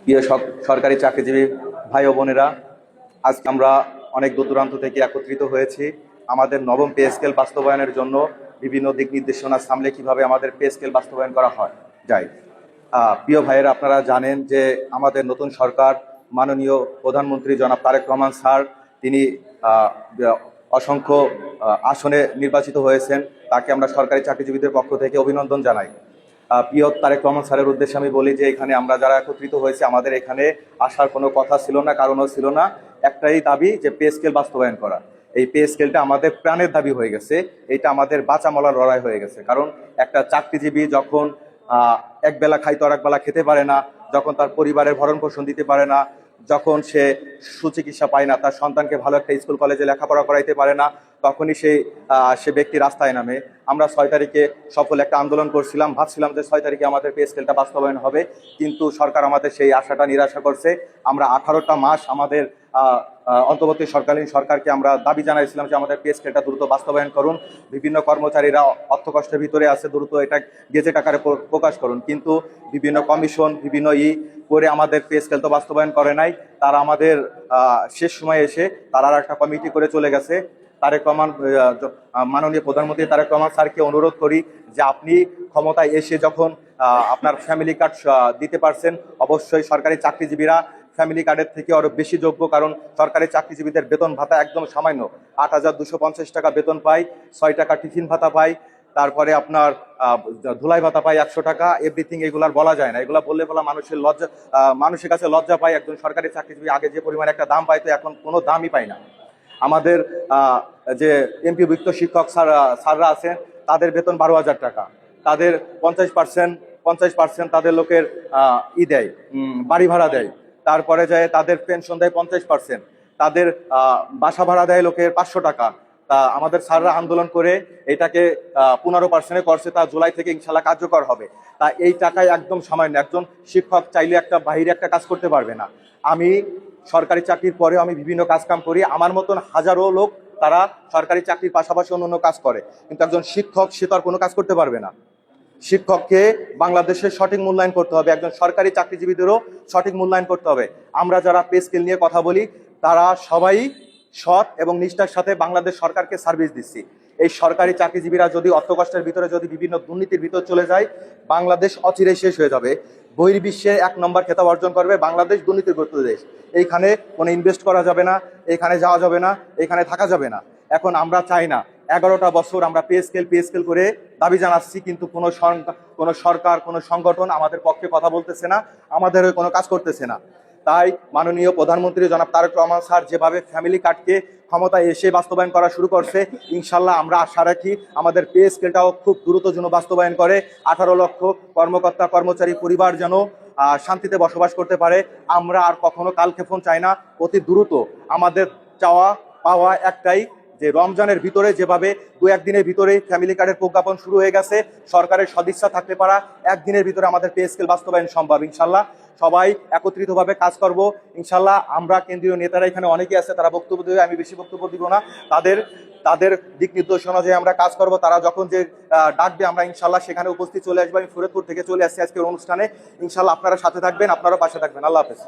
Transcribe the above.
প্রিয় সরকারি চাকরিজীবী ভাই ও বোনেরা, আজকে আমরা অনেক দূর দূরান্ত থেকে একত্রিত হয়েছি আমাদের নবম পে স্কেল বাস্তবায়নের জন্য। বিভিন্ন দিক নির্দেশনা সামলে কিভাবে আমাদের পে স্কেল বাস্তবায়ন করা যায়। প্রিয় ভাইয়েরা, আপনারা জানেন যে আমাদের নতুন সরকার মাননীয় প্রধানমন্ত্রী জনাব তারেক রহমান স্যার, তিনি অসংখ্য আসনে নির্বাচিত হয়েছেন। তাকে আমরা সরকারি চাকরিজীবীদের পক্ষ থেকে অভিনন্দন জানাই। প্রিয় তারেক রহমান স্যারের উদ্দেশ্যে আমি বলি যে এখানে আমরা যারা একত্রিত হয়েছে, আমাদের এখানে আসার কোনো কথা ছিল না, কারণও ছিল না। একটাই দাবি, যে পে স্কেল বাস্তবায়ন করা। এই পে স্কেলটা আমাদের প্রাণের দাবি হয়ে গেছে, এটা আমাদের বাঁচা মলার লড়াই হয়ে গেছে। কারণ একটা চাকরিজীবী যখন একবেলা খাইতো আর একবেলা খেতে পারে না, যখন তার পরিবারের ভরণ পোষণ দিতে পারে না, যখন সে সুচিকিৎসা পায় না, তার সন্তানকে ভালো একটা স্কুল কলেজে লেখাপড়া করাইতে পারে না, তখনই সে ব্যক্তি রাস্তায় নামে। আমরা 6 তারিখে সফল একটা আন্দোলন করছিলাম, ভাবছিলাম যে 6 তারিখে আমাদের পে স্কেলটা বাস্তবায়ন হবে, কিন্তু সরকার আমাদের সেই আশাটা নিরাশা করছে। আমরা 18টা মাস আমাদের অন্তর্বর্তী সরকারকে আমরা দাবি জানাইছিলাম যে আমাদের পে স্কেলটা দ্রুত বাস্তবায়ন করুন। বিভিন্ন কর্মচারীরা অর্থকষ্টের ভিতরে আছে, দ্রুত এটা গেজেট আকারে প্রকাশ করুন। কিন্তু বিভিন্ন কমিশন বিভিন্ন করে আমাদের পে স্কেল তো বাস্তবায়ন করে নাই। তারা আমাদের শেষ সময়ে এসে তারা একটা কমিটি করে চলে গেছে। তারেক রহমান, মাননীয় প্রধানমন্ত্রী তারেক রহমান স্যারকে অনুরোধ করি যে আপনি ক্ষমতায় এসে যখন আপনার ফ্যামিলি কার্ড দিতে পারছেন, অবশ্যই সরকারি চাকরিজীবীরা ফ্যামিলি কার্ডের থেকে আরো বেশি যোগ্য। কারণ সরকারি চাকরিজীবীদের বেতন ভাতা একদম সামান্য, 8,250 টাকা বেতন পাই, 6 টাকা টিফিন ভাতা পাই, তারপরে আপনার ধুলাই ভাতা পাই 100 টাকা। এভরিথিং এগুলার বলা যায় না, এগুলা বললে মানুষের কাছে লজ্জা পায়। একজন সরকারি চাকরিজীবী আগে যে পরিমাণ একটা দাম পাইতো, এখন কোনো দামই পায় না। আমাদের যে এমপিভুক্ত শিক্ষক স্যাররা আছেন, তাদের বেতন 12,000 টাকা। তাদের 50% তাদের লোকের দেয়, বাড়ি ভাড়া দেয়। তারপরে যায় তাদের পেনশন দেয় 50%, তাদের বাসা ভাড়া দেয় লোকের 500 টাকা। তা আমাদের স্যাররা আন্দোলন করে এটাকে 15% করছে, তা জুলাই থেকে ইনশাল্লাহ কার্যকর হবে। তা এই টাকায় একদম সামান্য। একজন শিক্ষক চাইলে একটা বাইরে একটা কাজ করতে পারবে না। আমি সরকারি চাকরির পরেও আমি বিভিন্ন কাজ কাম করি, আমার মতন হাজারো লোক তারা সরকারি চাকরির পাশাপাশি অন্য কাজ করে, কিন্তু একজন শিক্ষক সে তো আর কোনো কাজ করতে পারবে না। শিক্ষককে বাংলাদেশের সঠিক মূল্যায়ন করতে হবে, একজন সরকারি চাকরিজীবীদেরও সঠিক মূল্যায়ন করতে হবে। আমরা যারা পে স্কেল নিয়ে কথা বলি, তারা সবাই সৎ এবং নিষ্ঠার সাথে বাংলাদেশ সরকারকে সার্ভিস দিচ্ছি। এই সরকারি চাকরিজীবীরা যদি অর্থকষ্টের ভিতরে যদি বিভিন্ন দুর্নীতির ভিতর চলে যায়, বাংলাদেশ অচিরেই শেষ হয়ে যাবে। বহির্বিশ্বে 1 নম্বর খেতাব অর্জন করবে বাংলাদেশ দুর্নীতিগ্রস্ত দেশ। এইখানে কোনো ইনভেস্ট করা যাবে না, এখানে যাওয়া যাবে না, এখানে থাকা যাবে না। এখন আমরা চাই না 11টা বছর আমরা পে স্কেল করে দাবি জানাচ্ছি, কিন্তু কোনো সরকার কোনো সংগঠন আমাদের পক্ষে কথা বলতেছে না, আমাদের কোনো কাজ করতেছে না। তাই মাননীয় প্রধানমন্ত্রী জনাব তারেক রহমান স্যার যেভাবে ফ্যামিলি কার্ডকে ক্ষমতায় এসে বাস্তবায়ন করা শুরু করছে, ইনশাল্লাহ আমরা আশা রাখি আমাদের পে স্কেলটাও খুব দ্রুত যেন বাস্তবায়ন করে। 18 লক্ষ কর্মকর্তা কর্মচারী পরিবার যেন শান্তিতে বসবাস করতে পারে। আমরা আর কখনো কালক্ষেপণ চাই না, অতি দ্রুত আমাদের চাওয়া পাওয়া একটাই, যে রমজানের ভিতরে যেভাবে 2-1 দিনের ভিতরে ফ্যামিলি কার্ডের প্রজ্ঞাপন শুরু হয়ে গেছে, সরকারের সদিচ্ছা থাকতে পারা 1 দিনের ভিতরে আমাদের পে স্কেল বাস্তবায়ন সম্ভব। ইনশাল্লাহ সবাই একত্রিতভাবে কাজ করব ইনশাল্লাহ। আমরা কেন্দ্রীয় নেতারা এখানে অনেকেই আছে, তারা বক্তব্য দেবে, আমি বেশি বক্তব্য দিব না। তাদের দিক নির্দেশনা যে আমরা কাজ করব, তারা যখন যে ডাকবে আমরা ইনশাল্লাহ সেখানে উপস্থিত চলে আসবো। আমি ফরিদপুর থেকে চলে আসছি আজকের অনুষ্ঠানে। ইনশাল্লাহ আপনারা সাথে থাকবেন, আপনারা পাশে থাকবেন। আল্লাহ হাফেজ।